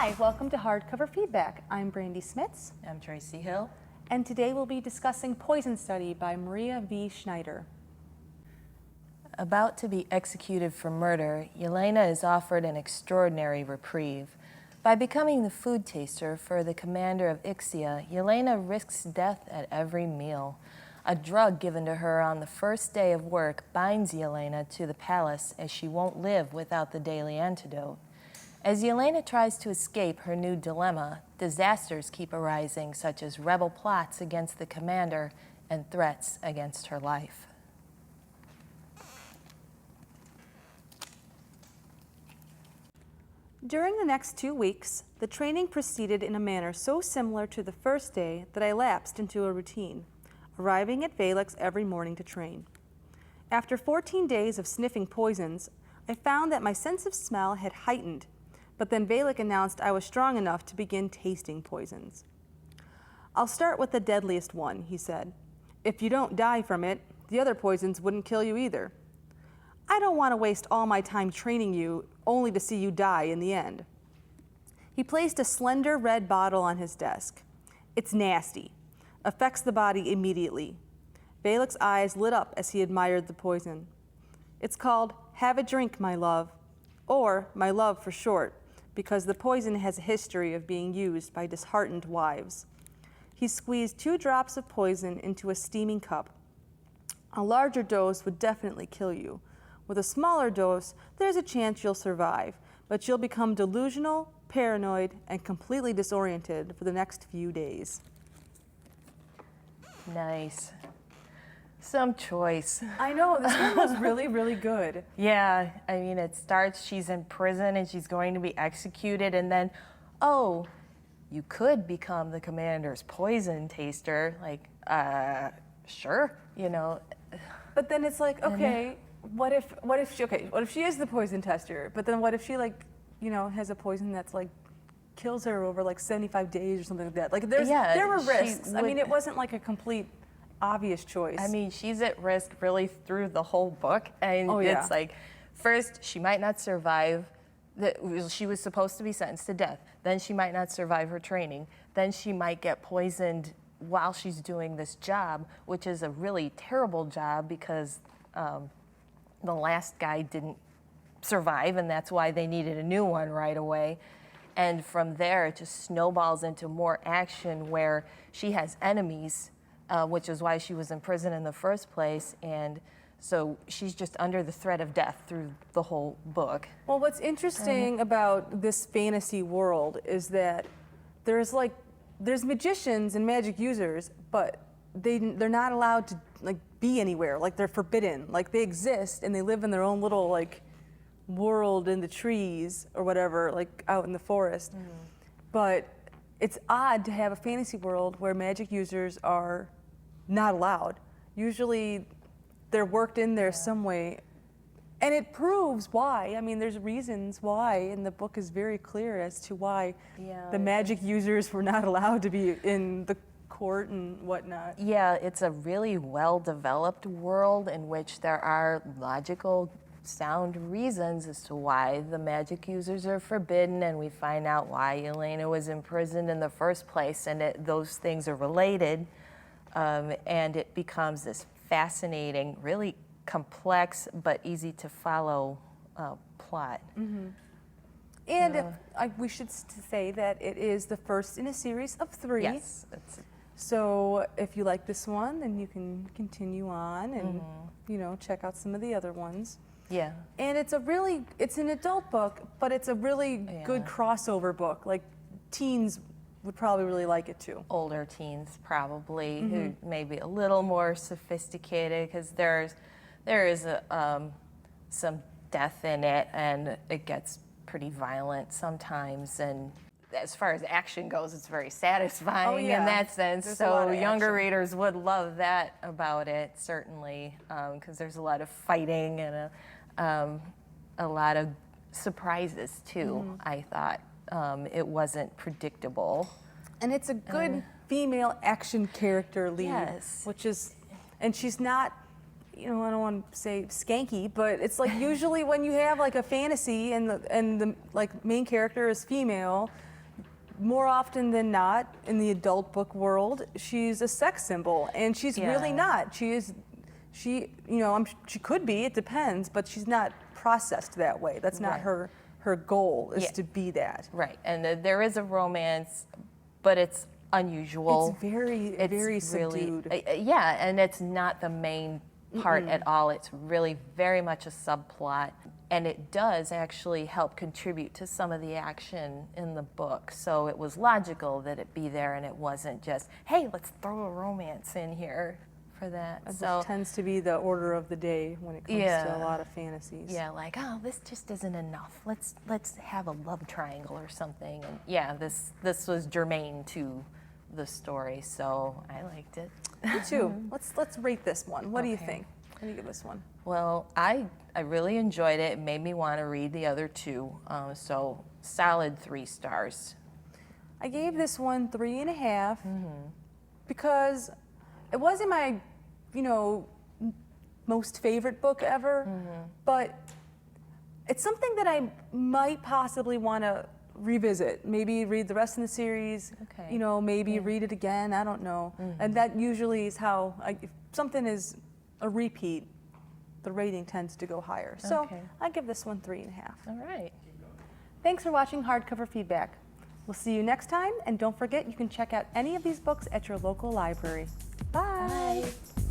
Hi, welcome to Hardcover Feedback. I'm Brandi Smits. I'm Tracey Hill. And today we'll be discussing Poison Study by Maria V. Snyder. About to be executed for murder, Yelena is offered an extraordinary reprieve. By becoming the food taster for the commander of Ixia, Yelena risks death at every meal. A drug given to her on the first day of work binds Yelena to the palace, as she won't live without the daily antidote. As Yelena tries to escape her new dilemma, disasters keep arising, such as rebel plots against the commander and threats against her life. During the next 2 weeks, the training proceeded in a manner so similar to the first day that I lapsed into a routine, arriving at Valix every morning to train. After 14 days of sniffing poisons, I found that my sense of smell had heightened, but then Valix announced I was strong enough to begin tasting poisons. "I'll start with the deadliest one," he said. "If you don't die from it, the other poisons wouldn't kill you either. I don't want to waste all my time training you only to see you die in the end." He placed a slender red bottle on his desk. "It's nasty. Affects the body immediately." Valix's eyes lit up as he admired the poison. "It's called Have a Drink, My Love, or My Love for short, because the poison has a history of being used by disheartened wives." He squeezed 2 drops of poison into a steaming cup. "A larger dose would definitely kill you. With a smaller dose, there's a chance you'll survive, but you'll become delusional, paranoid, and completely disoriented for the next few days." Nice. Some choice. I know, this one was really, really good. Yeah, I mean, it starts, she's in prison and she's going to be executed, and then, oh, you could become the commander's poison taster. Like, sure, you know. But then it's like, okay, what if she is the poison tester, but then what if she, like, you know, has a poison that's like kills her over like 75 days or something like that? Like, there were risks. I mean, it wasn't like a complete obvious choice. I mean, she's at risk really through the whole book, and it's like, first, she might not survive. She was supposed to be sentenced to death. Then she might not survive her training. Then she might get poisoned while she's doing this job, which is a really terrible job because the last guy didn't survive, and that's why they needed a new one right away. And from there, it just snowballs into more action where she has enemies, which is why she was in prison in the first place. And so she's just under the threat of death through the whole book. Well, what's interesting about this fantasy world is that there's magicians and magic users, but they're not allowed to like be anywhere. Like, they're forbidden. Like, they exist and they live in their own little like world in the trees or whatever, like out in the forest. But it's odd to have a fantasy world where magic users are not allowed. Usually they're worked in there some way, and it proves why. I mean, there's reasons why, and the book is very clear as to why the magic users were not allowed to be in the court and whatnot. Yeah, it's a really well-developed world in which there are logical, sound reasons as to why the magic users are forbidden, and we find out why Yelena was imprisoned in the first place, and those things are related, and it becomes this fascinating, really complex but easy to follow plot. And we should say that it is the first in a series of 3. Yes. So if you like this one, then you can continue on and you know, check out some of the other ones. Yeah. And it's an adult book, but it's a really good crossover book. Like, teens would probably really like it too. Older teens probably, who may be a little more sophisticated, because there is some death in it, and it gets pretty violent sometimes, and as far as action goes, it's very satisfying in that sense. So younger readers would love that about it, certainly, because there's a lot of fighting and a lot of surprises too. I thought it wasn't predictable, and it's a good female action character lead. Yes. Which is, and she's not, you know, I don't want to say skanky, but it's like usually when you have like a fantasy and the like main character is female, more often than not, in the adult book world, she's a sex symbol, and she's really not. She could be, it depends, but she's not processed that way. That's not her goal, is to be that. Right, and there is a romance, but it's unusual. It's very subdued. And it's not the main part at all. It's really very much a subplot, and it does actually help contribute to some of the action in the book. So it was logical that it be there, and it wasn't just, hey, let's throw a romance in here for that. Which tends to be the order of the day when it comes to a lot of fantasies. Yeah, like, oh, this just isn't enough. Let's have a love triangle or something. And yeah, this was germane to the story, so I liked it. Me too. Let's rate this one. What do you think? What do you give this one? Well, I really enjoyed it. It made me want to read the other two. So solid 3 stars. I gave this one 3.5 because it wasn't my, most favorite book ever, but it's something that I might possibly want to revisit. Maybe read the rest of the series. Okay. Maybe read it again. I don't know. And that usually is how if something is a repeat, the rating tends to go higher. So I give this one 3.5. All right. Thanks for watching Hardcover Feedback. We'll see you next time, and don't forget you can check out any of these books at your local library. Bye. Bye.